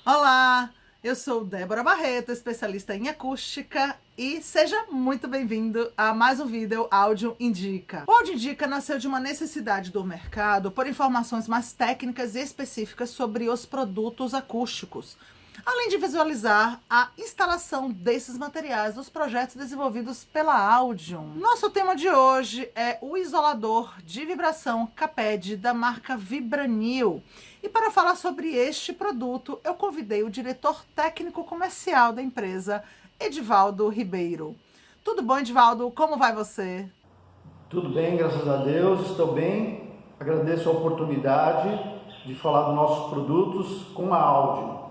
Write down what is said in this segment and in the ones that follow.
Olá, eu sou Débora Barreto, especialista em acústica, e seja muito bem-vindo a mais um vídeo Áudio Indica. O Áudio Indica nasceu de uma necessidade do mercado por informações mais técnicas e específicas sobre os produtos acústicos, além de visualizar a instalação desses materiais nos projetos desenvolvidos pela Audion. Nosso tema de hoje é o isolador de vibração Caped da marca Vibranil. E para falar sobre este produto, eu convidei o diretor técnico comercial da empresa, Edivaldo Ribeiro. Tudo bom, Edivaldo? Como vai você? Tudo bem, graças a Deus, estou bem. Agradeço a oportunidade de falar dos nossos produtos com a Audion.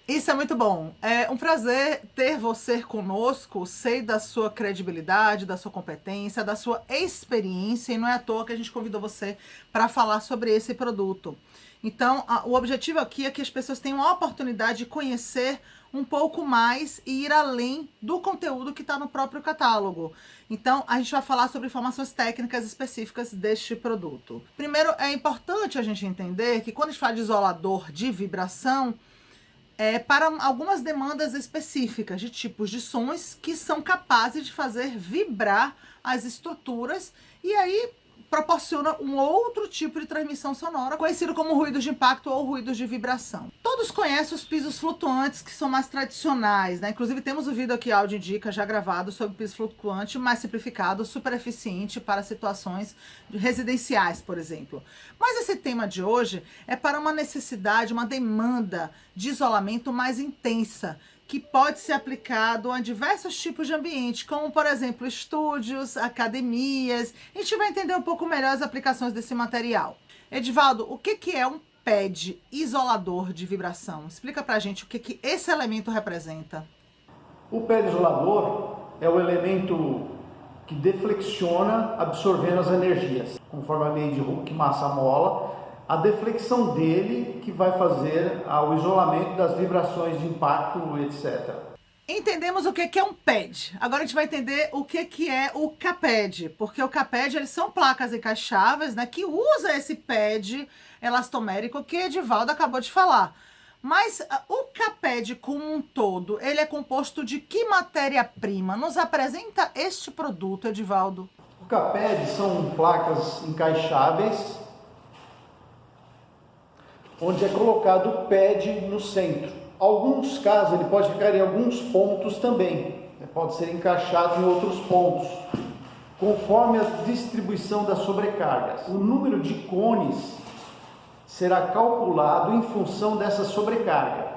Isso é muito bom. É um prazer ter você conosco. Sei da sua credibilidade, da sua competência, da sua experiência, e não é à toa que a gente convidou você para falar sobre esse produto. Então, o objetivo aqui é que as pessoas tenham a oportunidade de conhecer um pouco mais e ir além do conteúdo que está no próprio catálogo. Então, a gente vai falar sobre informações técnicas específicas deste produto. Primeiro, é importante a gente entender que quando a gente fala de isolador de vibração, para algumas demandas específicas de tipos de sons que são capazes de fazer vibrar as estruturas, e aí proporciona um outro tipo de transmissão sonora, conhecido como ruídos de impacto ou ruídos de vibração. Todos conhecem os pisos flutuantes, que são mais tradicionais, né? Inclusive temos um vídeo aqui, Áudio Indica, já gravado sobre piso flutuante, mais simplificado, super eficiente para situações residenciais, por exemplo. Mas esse tema de hoje é para uma necessidade, uma demanda de isolamento mais intensa, que pode ser aplicado a diversos tipos de ambiente, como, por exemplo, estúdios, academias. A gente vai entender um pouco melhor as aplicações desse material. Edivaldo, o que é um pad isolador de vibração? Explica pra gente o que esse elemento representa. O pad isolador é o elemento que deflexiona absorvendo as energias. Conforme a lei de Hooke massa-mola, a deflexão dele que vai fazer o isolamento das vibrações de impacto, etc. Entendemos o que é um pad. Agora a gente vai entender o que é o Caped, porque o Caped, eles são placas encaixáveis, né, que usa esse pad elastomérico que Edivaldo acabou de falar. Mas o Caped como um todo, ele é composto de que matéria-prima? Nos apresenta este produto, Edivaldo. O Caped são placas encaixáveis, onde é colocado o pad no centro. Alguns casos ele pode ficar em alguns pontos também, pode ser encaixado em outros pontos, conforme a distribuição das sobrecargas. O número de cones será calculado em função dessa sobrecarga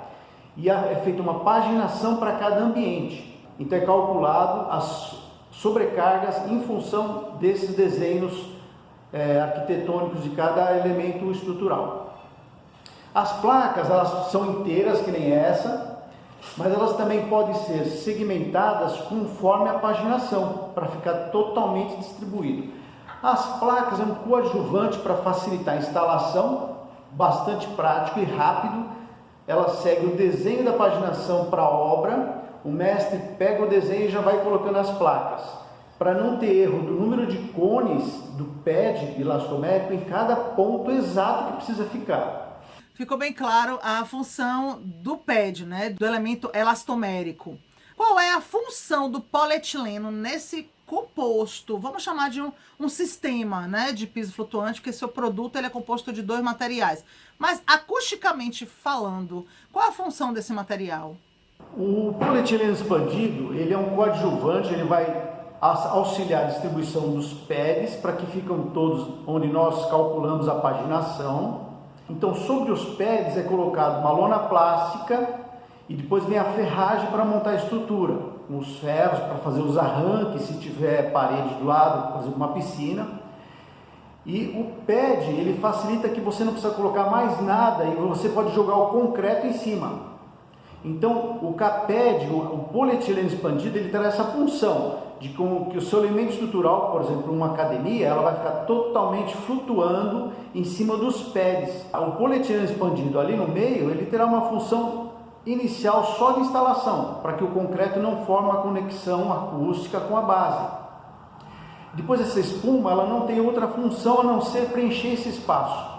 e é feita uma paginação para cada ambiente. Então é calculado as sobrecargas em função desses desenhos arquitetônicos de cada elemento estrutural. As placas, elas são inteiras, que nem essa, mas elas também podem ser segmentadas conforme a paginação, para ficar totalmente distribuído. As placas é um coadjuvante para facilitar a instalação, bastante prático e rápido. Ela segue o desenho da paginação para a obra, o mestre pega o desenho e já vai colocando as placas, para não ter erro do número de cones do pad elastomérico em cada ponto exato que precisa ficar. Ficou bem claro a função do pad, né, do elemento elastomérico. Qual é a função do polietileno nesse composto? Vamos chamar de um sistema, né, de piso flutuante, porque seu produto ele é composto de dois materiais. Mas acusticamente falando, qual é a função desse material? O polietileno expandido, ele é um coadjuvante, ele vai auxiliar a distribuição dos pads para que ficam todos onde nós calculamos a paginação. Então, sobre os pads é colocado uma lona plástica e depois vem a ferragem para montar a estrutura, com os ferros para fazer os arranques, se tiver parede do lado, por exemplo, uma piscina. E o pad, ele facilita que você não precisa colocar mais nada e você pode jogar o concreto em cima. Então, o Caped, o polietileno expandido, ele terá essa função de que o seu elemento estrutural, por exemplo, uma academia, ela vai ficar totalmente flutuando em cima dos pads. O polietileno expandido ali no meio, ele terá uma função inicial só de instalação, para que o concreto não forme uma conexão acústica com a base. Depois essa espuma, ela não tem outra função a não ser preencher esse espaço.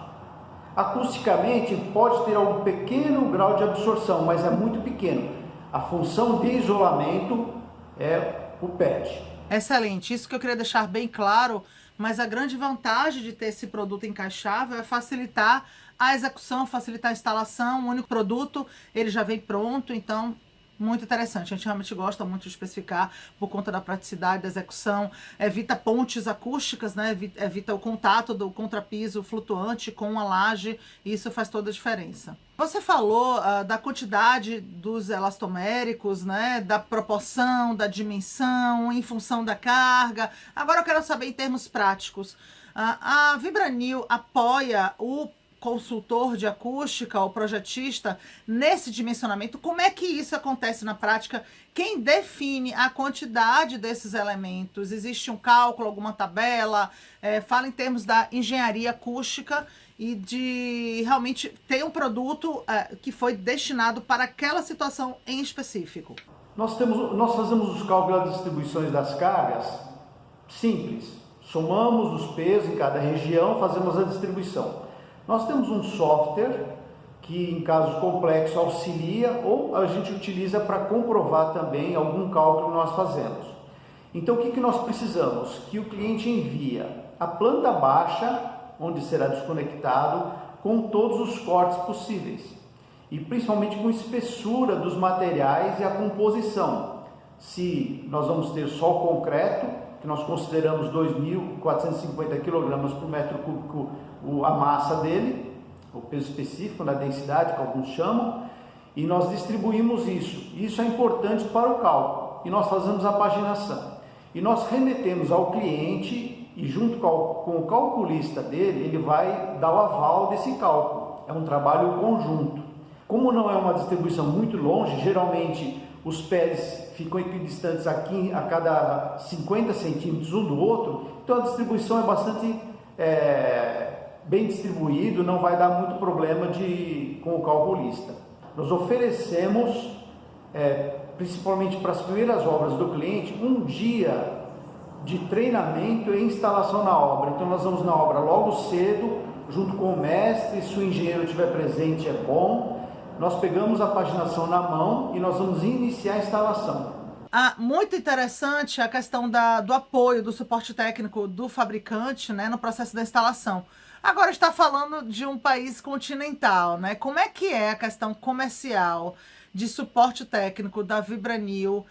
Acusticamente pode ter algum pequeno grau de absorção, mas é muito pequeno. A função de isolamento é o PET. Excelente, isso que eu queria deixar bem claro, mas a grande vantagem de ter esse produto encaixável é facilitar a execução, facilitar a instalação. O único produto, ele já vem pronto, então muito interessante. A gente realmente gosta muito de especificar por conta da praticidade da execução, evita pontes acústicas, né? Evita o contato do contrapiso flutuante com a laje, e isso faz toda a diferença. Você falou da quantidade dos elastoméricos, né? Da proporção, da dimensão, em função da carga. Agora eu quero saber em termos práticos. A Vibranil apoia o consultor de acústica ou projetista nesse dimensionamento? Como é que isso acontece na prática? Quem define a quantidade desses elementos? Existe um cálculo, alguma tabela? Fala em termos da engenharia acústica e de realmente ter um produto que foi destinado para aquela situação em específico. Nós fazemos os cálculos das distribuições das cargas simples. Somamos os pesos em cada região, fazemos a distribuição. Nós temos um software que, em casos complexos, auxilia, ou a gente utiliza para comprovar também algum cálculo que nós fazemos. Então, o que nós precisamos? Que o cliente envia a planta baixa, onde será desconectado, com todos os cortes possíveis. E principalmente com espessura dos materiais e a composição. Se nós vamos ter só o concreto, que nós consideramos 2.450 kg por metro cúbico a massa dele, o peso específico, na densidade, que alguns chamam, e nós distribuímos isso. Isso é importante para o cálculo, e nós fazemos a paginação. E nós remetemos ao cliente, e junto com o calculista dele, ele vai dar o aval desse cálculo. É um trabalho conjunto. Como não é uma distribuição muito longe, geralmente os pés ficam equidistantes aqui a cada 50 centímetros um do outro, então a distribuição é bastante bem distribuído, não vai dar muito problema com o calculista. Nós oferecemos, principalmente para as primeiras obras do cliente, um dia de treinamento e instalação na obra. Então nós vamos na obra logo cedo, junto com o mestre, se o engenheiro estiver presente é bom. Nós pegamos a paginação na mão e nós vamos iniciar a instalação. Muito interessante a questão do apoio, do suporte técnico do fabricante, né, no processo da instalação. Agora está falando de um país continental, né? Como é que é a questão comercial de suporte técnico da Vibranil?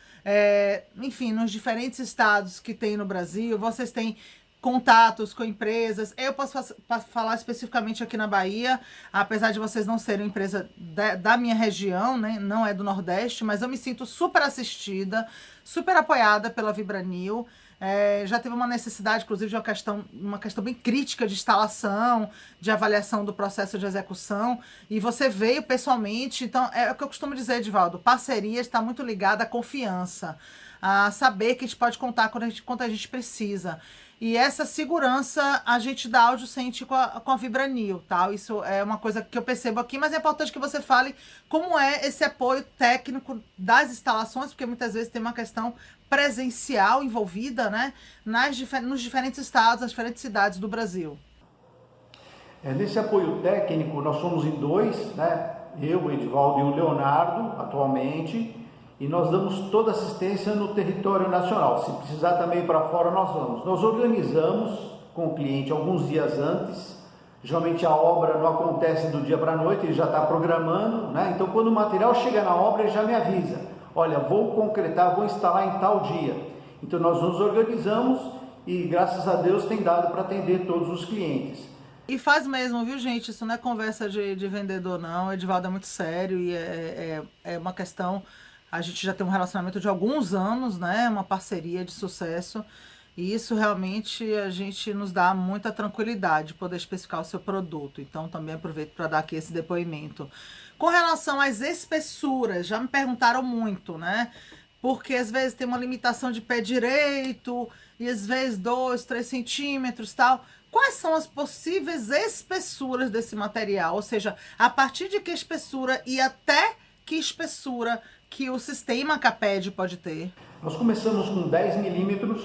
Enfim, nos diferentes estados que tem no Brasil, vocês têm contatos com empresas. Eu posso falar especificamente aqui na Bahia, apesar de vocês não serem empresa da minha região, né? Não é do Nordeste, mas eu me sinto super assistida, super apoiada pela Vibranil. Já teve uma necessidade, inclusive, de uma questão bem crítica de instalação, de avaliação do processo de execução, e você veio pessoalmente. Então, é o que eu costumo dizer, Edivaldo, parceria está muito ligada à confiança, a saber que a gente pode contar quando a gente precisa. E essa segurança a gente da Áudio sente com a Vibranil, tá? Isso é uma coisa que eu percebo aqui, mas é importante que você fale como é esse apoio técnico das instalações, porque muitas vezes tem uma questão presencial envolvida, né? Nos diferentes estados, nas diferentes cidades do Brasil. Nesse apoio técnico, nós somos em dois, né? Eu, o Edivaldo e o Leonardo, atualmente. E nós damos toda assistência no território nacional. Se precisar também ir para fora, nós vamos. Nós organizamos com o cliente alguns dias antes. Geralmente a obra não acontece do dia para a noite, ele já está programando, né? Então quando o material chega na obra, ele já me avisa. Olha, vou concretar, vou instalar em tal dia. Então nós nos organizamos e graças a Deus tem dado para atender todos os clientes. E faz mesmo, viu, gente? Isso não é conversa de vendedor, não. O Edivaldo é muito sério e é uma questão... A gente já tem um relacionamento de alguns anos, né? Uma parceria de sucesso. E isso realmente a gente nos dá muita tranquilidade poder especificar o seu produto. Então também aproveito para dar aqui esse depoimento. Com relação às espessuras, já me perguntaram muito, né? Porque às vezes tem uma limitação de pé direito e às vezes 2, 3 centímetros e tal. Quais são as possíveis espessuras desse material? Ou seja, a partir de que espessura e até que espessura que o sistema CAPED pode ter? Nós começamos com 10 milímetros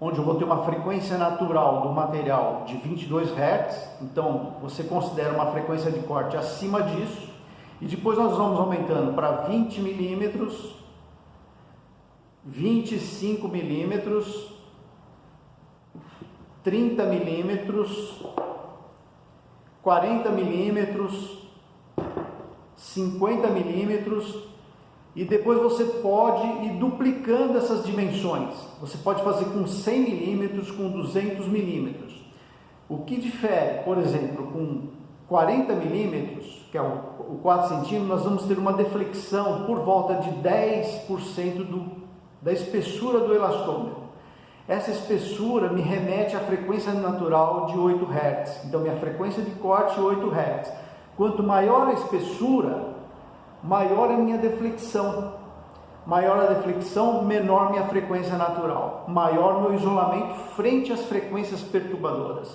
onde eu vou ter uma frequência natural do material de 22 Hz, então você considera uma frequência de corte acima disso, e depois nós vamos aumentando para 20 milímetros, 25 milímetros, 30 milímetros, 40 milímetros, 50 milímetros, e depois você pode ir duplicando essas dimensões. Você pode fazer com 100 milímetros, com 200 milímetros. O que difere, por exemplo, com 40 milímetros, que é o 4 centímetros, nós vamos ter uma deflexão por volta de 10% da espessura do elastômero. Essa espessura me remete à frequência natural de 8 Hz. Então, minha frequência de corte é 8 Hz. Quanto maior a espessura, maior a minha deflexão. Maior a deflexão, menor minha frequência natural. Maior meu isolamento frente às frequências perturbadoras.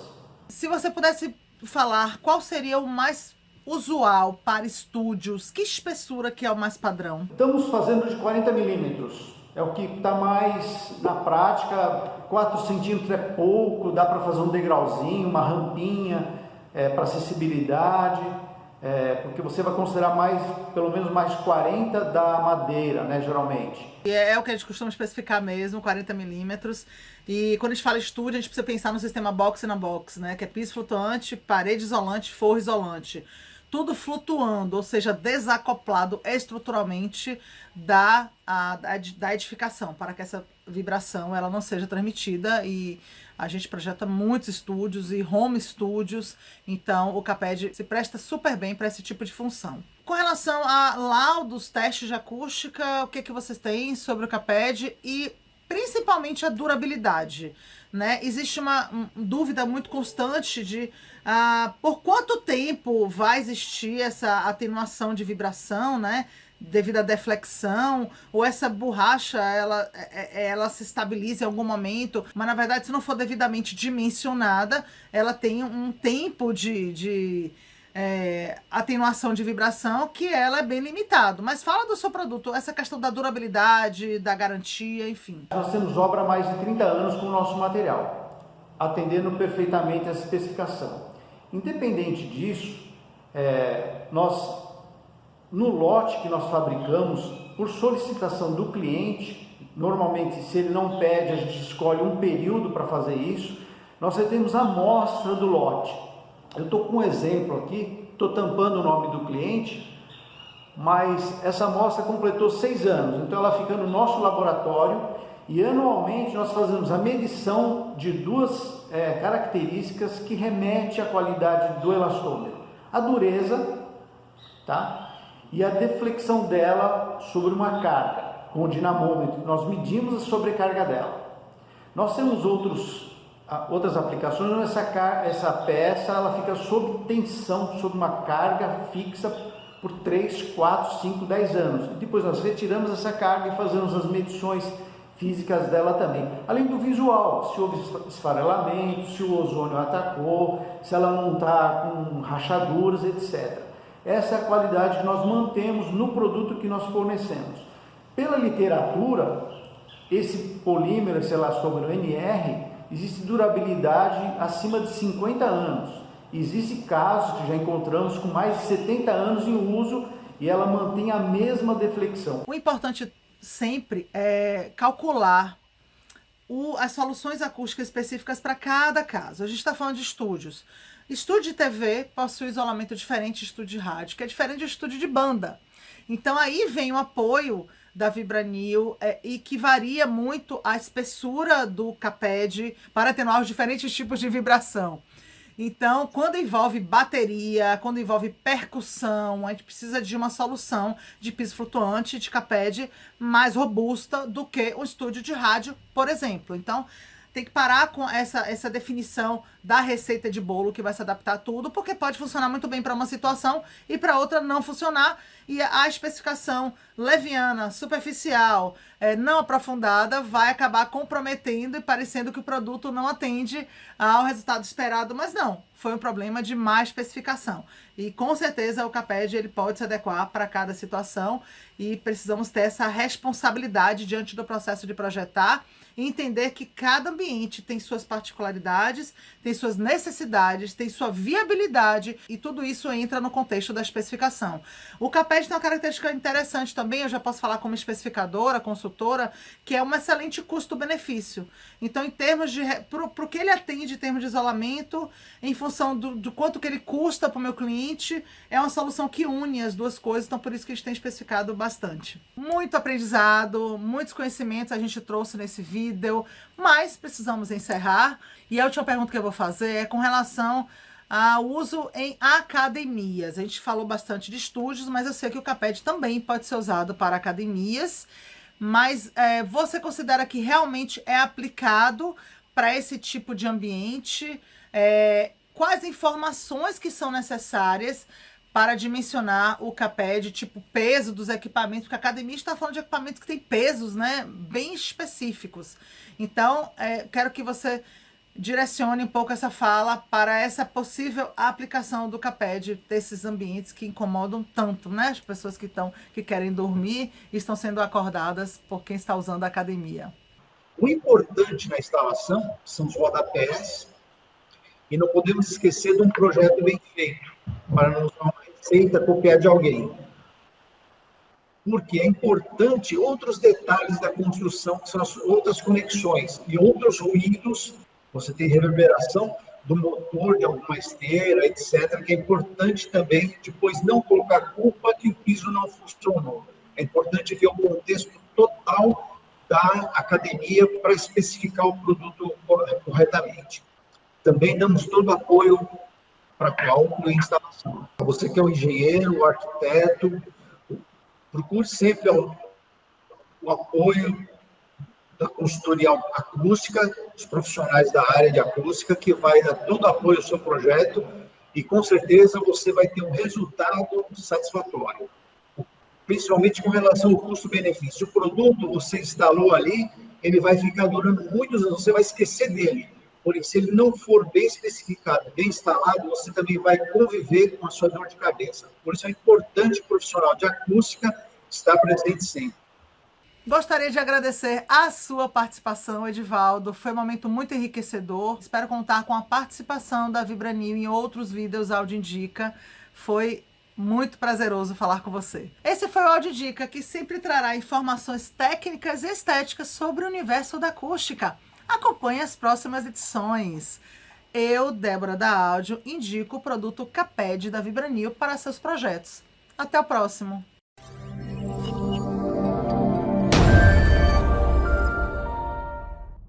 Se você pudesse falar qual seria o mais usual para estúdios, que espessura que é o mais padrão? Estamos fazendo de 40 milímetros. É o que está mais na prática. 4 centímetros é pouco, dá para fazer um degrauzinho, uma rampinha para acessibilidade. Porque você vai considerar pelo menos mais 40 da madeira, né, geralmente. E é o que a gente costuma especificar mesmo, 40 milímetros. E quando a gente fala estúdio, a gente precisa pensar no sistema box na box, né, que é piso flutuante, parede isolante, forro isolante. Tudo flutuando, ou seja, desacoplado estruturalmente da edificação, para que essa vibração ela não seja transmitida. E a gente projeta muitos estúdios e home studios, então o Caped se presta super bem para esse tipo de função. Com relação a laudos, testes de acústica, o que vocês têm sobre o Caped e principalmente a durabilidade, né? Existe uma dúvida muito constante de por quanto tempo vai existir essa atenuação de vibração, né? Devido à deflexão, ou essa borracha ela se estabiliza em algum momento, mas na verdade, se não for devidamente dimensionada, ela tem um tempo de atenuação de vibração que ela é bem limitado. Mas fala do seu produto, essa questão da durabilidade, da garantia, enfim. Nós temos obra há mais de 30 anos com o nosso material, atendendo perfeitamente essa especificação. Independente disso, no lote que nós fabricamos, por solicitação do cliente, normalmente se ele não pede, a gente escolhe um período para fazer isso, nós temos a amostra do lote. Eu estou com um exemplo aqui, estou tampando o nome do cliente, mas essa amostra completou 6 anos, então ela fica no nosso laboratório e anualmente nós fazemos a medição de 2 características que remetem à qualidade do elastômero. A dureza, tá? E a deflexão dela sobre uma carga, com o dinamômetro, nós medimos a sobrecarga dela. Nós temos outras aplicações onde essa peça ela fica sob tensão, sob uma carga fixa por 3, 4, 5, 10 anos. E depois nós retiramos essa carga e fazemos as medições físicas dela também. Além do visual, se houve esfarelamento, se o ozônio atacou, se ela não está com rachaduras, etc. Essa é a qualidade que nós mantemos no produto que nós fornecemos. Pela literatura, esse polímero, esse elastômero NR, existe durabilidade acima de 50 anos. Existem casos que já encontramos com mais de 70 anos em uso e ela mantém a mesma deflexão. O importante sempre é calcular as soluções acústicas específicas para cada caso. A gente está falando de estúdios. Estúdio de TV possui isolamento diferente de estúdio de rádio, que é diferente de estúdio de banda. Então aí vem o apoio da Vibranil e que varia muito a espessura do Caped para atenuar os diferentes tipos de vibração. Então, quando envolve bateria, quando envolve percussão, a gente precisa de uma solução de piso flutuante, de Caped mais robusta do que um estúdio de rádio, por exemplo. Então, tem que parar com essa definição da receita de bolo que vai se adaptar a tudo, porque pode funcionar muito bem para uma situação e para outra não funcionar. E a especificação leviana, superficial, não aprofundada vai acabar comprometendo e parecendo que o produto não atende ao resultado esperado, mas não, foi um problema de má especificação. E com certeza o CAPED ele pode se adequar para cada situação e precisamos ter essa responsabilidade diante do processo de projetar e entender que cada ambiente tem suas particularidades, tem suas necessidades, tem sua viabilidade e tudo isso entra no contexto da especificação. O CAPED tem uma característica interessante também, eu já posso falar como especificadora, consultora, que é um excelente custo-benefício. Então, em termos de... Para o que ele atende em termos de isolamento, em função do quanto que ele custa para o meu cliente, é uma solução que une as duas coisas, então por isso que a gente tem especificado bastante. Muito aprendizado, muitos conhecimentos a gente trouxe nesse vídeo, mas precisamos encerrar. E a última pergunta que eu vou fazer é com relação ao uso em academias. A gente falou bastante de estúdios, mas eu sei que o CAPED também pode ser usado para academias, mas você considera que realmente é aplicado para esse tipo de ambiente? Quais informações que são necessárias para dimensionar o CAPED, tipo peso dos equipamentos, porque a academia está falando de equipamentos que têm pesos, né, bem específicos. Então, quero que você direcione um pouco essa fala para essa possível aplicação do CAPED desses ambientes que incomodam tanto, né, as pessoas que querem dormir e estão sendo acordadas por quem está usando a academia. O importante na instalação são os rodapés e não podemos esquecer de um projeto bem feito, para não usar uma receita copiar de alguém. Porque é importante outros detalhes da construção, que são as outras conexões e outros ruídos. Você tem reverberação do motor, de alguma esteira, etc., que é importante também, depois não colocar culpa que o piso não funcionou. É importante ver o contexto total da academia para especificar o produto corretamente. Também damos todo o apoio para cálculo e instalação. Você que é o engenheiro, o arquiteto, procure sempre o apoio da consultoria acústica, os profissionais da área de acústica, que vai dar todo o apoio ao seu projeto e, com certeza, você vai ter um resultado satisfatório. Principalmente com relação ao custo-benefício. O produto, você instalou ali, ele vai ficar durando muitos anos, você vai esquecer dele. Porém, se ele não for bem especificado, bem instalado, você também vai conviver com a sua dor de cabeça. Por isso é importante o profissional de acústica estar presente sempre. Gostaria de agradecer a sua participação, Edivaldo. Foi um momento muito enriquecedor. Espero contar com a participação da Vibranil em outros vídeos Áudio Indica. Foi muito prazeroso falar com você. Esse foi o Áudio Indica, que sempre trará informações técnicas e estéticas sobre o universo da acústica. Acompanhe as próximas edições. Eu, Débora da Áudio, indico o produto CAPED da Vibranil para seus projetos. Até o próximo!